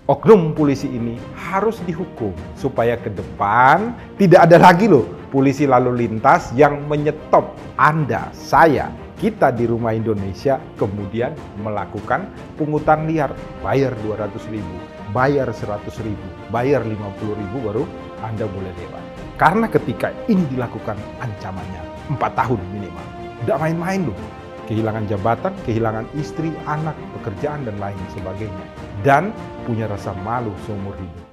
Oknum polisi ini harus dihukum supaya ke depan tidak ada lagi loh polisi lalu lintas yang menyetop Anda, saya, kita di Rumah Indonesia kemudian melakukan pungutan liar. Bayar 200.000, bayar 100.000, bayar 50.000 baru Anda boleh lewat. Karena ketika ini dilakukan ancamannya 4 tahun minimal. Tidak main-main loh. Kehilangan jabatan, kehilangan istri, anak, pekerjaan, dan lain sebagainya. Dan punya rasa malu seumur hidup.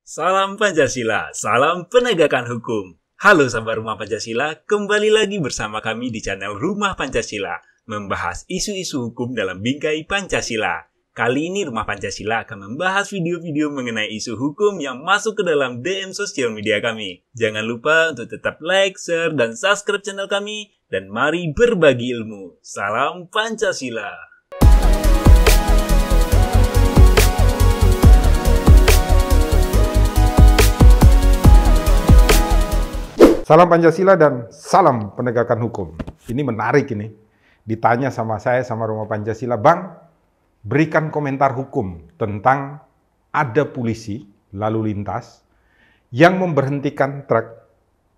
Salam Pancasila, salam penegakan hukum. Halo sahabat Rumah Pancasila, kembali lagi bersama kami di channel Rumah Pancasila, membahas isu-isu hukum dalam bingkai Pancasila. Kali ini Rumah Pancasila akan membahas video-video mengenai isu hukum yang masuk ke dalam DM sosial media kami. Jangan lupa untuk tetap like, share, dan subscribe channel kami. Dan mari berbagi ilmu. Salam Pancasila. Salam Pancasila dan salam penegakan hukum. Ini menarik ini. Ditanya sama saya, sama Rumah Pancasila, Bang, berikan komentar hukum tentang ada polisi lalu lintas yang memberhentikan truk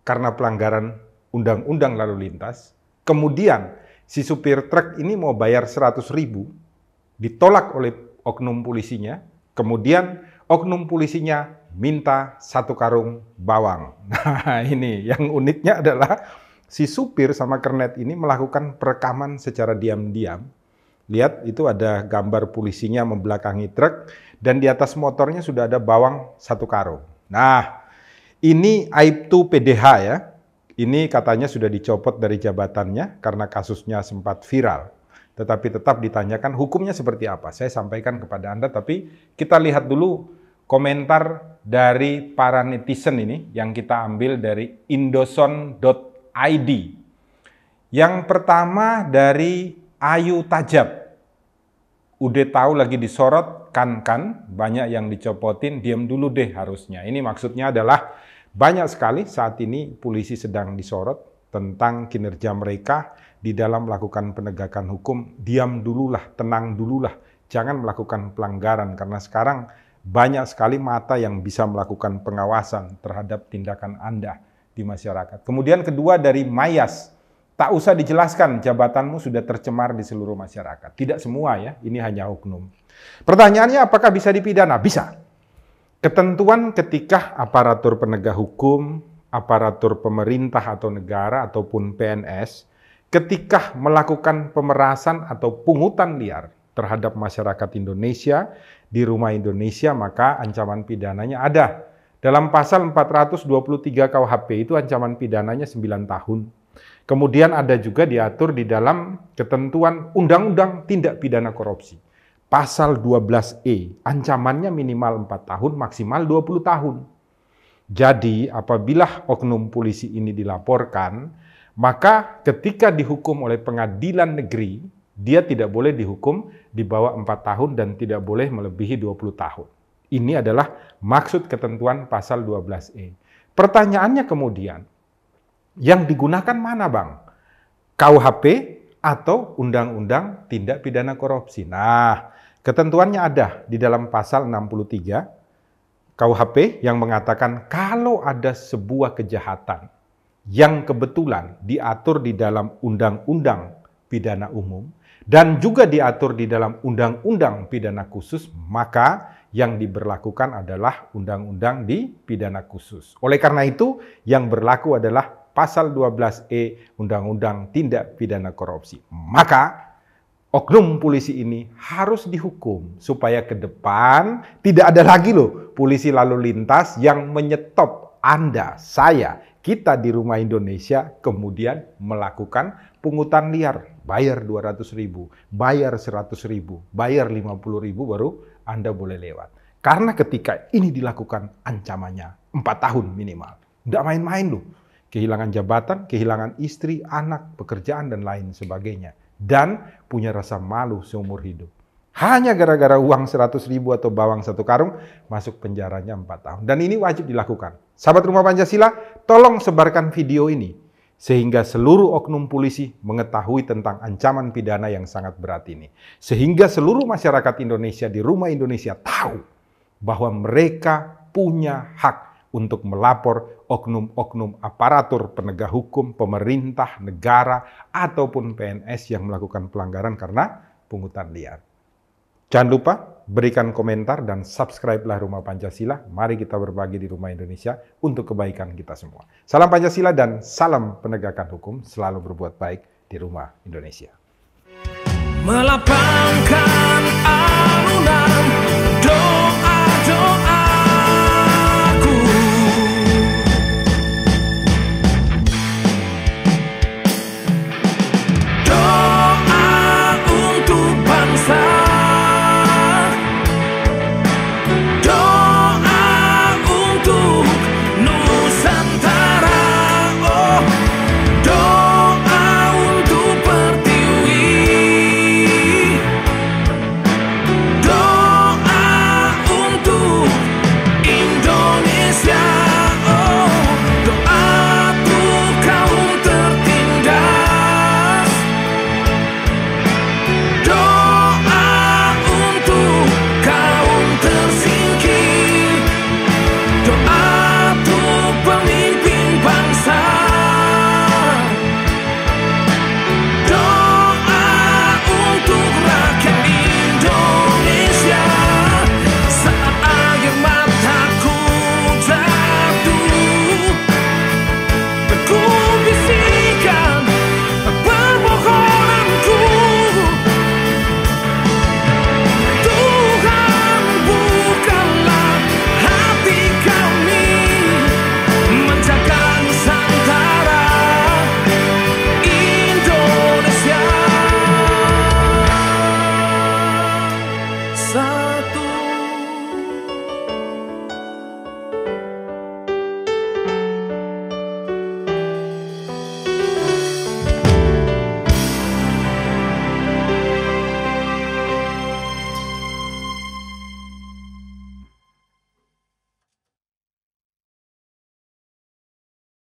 karena pelanggaran undang-undang lalu lintas. Kemudian si supir truk ini mau bayar 100.000, ditolak oleh oknum polisinya. Kemudian oknum polisinya minta 1 karung bawang. Nah ini yang uniknya adalah si supir sama kernet ini melakukan perekaman secara diam-diam. Lihat, itu ada gambar polisinya membelakangi truk dan di atas motornya sudah ada bawang 1 karung. Nah, ini Aibtu PDH ya. Ini katanya sudah dicopot dari jabatannya karena kasusnya sempat viral. Tetapi tetap ditanyakan hukumnya seperti apa. Saya sampaikan kepada Anda, tapi kita lihat dulu komentar dari para netizen ini yang kita ambil dari indoson.id. Yang pertama dari Ayu Tajab. Udah tahu lagi disorot, kan, banyak yang dicopotin, diam dulu deh harusnya. Ini maksudnya adalah banyak sekali saat ini polisi sedang disorot tentang kinerja mereka di dalam melakukan penegakan hukum. Diam dululah, tenang dululah, jangan melakukan pelanggaran karena sekarang banyak sekali mata yang bisa melakukan pengawasan terhadap tindakan Anda di masyarakat. Kemudian kedua dari Mayas. Tak usah dijelaskan, jabatanmu sudah tercemar di seluruh masyarakat. Tidak semua ya, ini hanya oknum. Pertanyaannya apakah bisa dipidana? Bisa. Ketentuan ketika aparatur penegak hukum, aparatur pemerintah atau negara ataupun PNS, ketika melakukan pemerasan atau pungutan liar terhadap masyarakat Indonesia di Rumah Indonesia, maka ancaman pidananya ada. Dalam pasal 423 KUHP itu ancaman pidananya 9 tahun. Kemudian ada juga diatur di dalam ketentuan Undang-Undang Tindak Pidana Korupsi. Pasal 12E, ancamannya minimal 4 tahun, maksimal 20 tahun. Jadi apabila oknum polisi ini dilaporkan, maka ketika dihukum oleh pengadilan negeri, dia tidak boleh dihukum di bawah 4 tahun dan tidak boleh melebihi 20 tahun. Ini adalah maksud ketentuan pasal 12E. Pertanyaannya kemudian, yang digunakan mana Bang? KUHP atau Undang-Undang Tindak Pidana Korupsi? Nah, ketentuannya ada di dalam pasal 63 KUHP yang mengatakan kalau ada sebuah kejahatan yang kebetulan diatur di dalam Undang-Undang Pidana Umum dan juga diatur di dalam Undang-Undang Pidana Khusus, maka yang diberlakukan adalah Undang-Undang di Pidana Khusus. Oleh karena itu, yang berlaku adalah Pasal 12E Undang-Undang Tindak Pidana Korupsi. Maka oknum polisi ini harus dihukum supaya ke depan tidak ada lagi loh polisi lalu lintas yang menyetop Anda, saya, kita di Rumah Indonesia kemudian melakukan pungutan liar. Bayar 200.000, bayar 100.000, bayar 50.000 baru Anda boleh lewat. Karena ketika ini dilakukan ancamannya 4 tahun minimal. Tidak main-main loh. Kehilangan jabatan, kehilangan istri, anak, pekerjaan, dan lain sebagainya. Dan punya rasa malu seumur hidup. Hanya gara-gara uang 100.000 atau bawang 1 karung, masuk penjaranya 4 tahun. Dan ini wajib dilakukan. Sahabat Rumah Pancasila, tolong sebarkan video ini Sehingga seluruh oknum polisi mengetahui tentang ancaman pidana yang sangat berat ini. Sehingga seluruh masyarakat Indonesia di Rumah Indonesia tahu bahwa mereka punya hak untuk melapor oknum-oknum aparatur penegak hukum, pemerintah, negara, ataupun PNS yang melakukan pelanggaran karena pungutan liar. Jangan lupa berikan komentar dan subscribe-lah Rumah Pancasila. Mari kita berbagi di Rumah Indonesia untuk kebaikan kita semua. Salam Pancasila dan salam penegakan hukum. Selalu berbuat baik di Rumah Indonesia. Melapangkan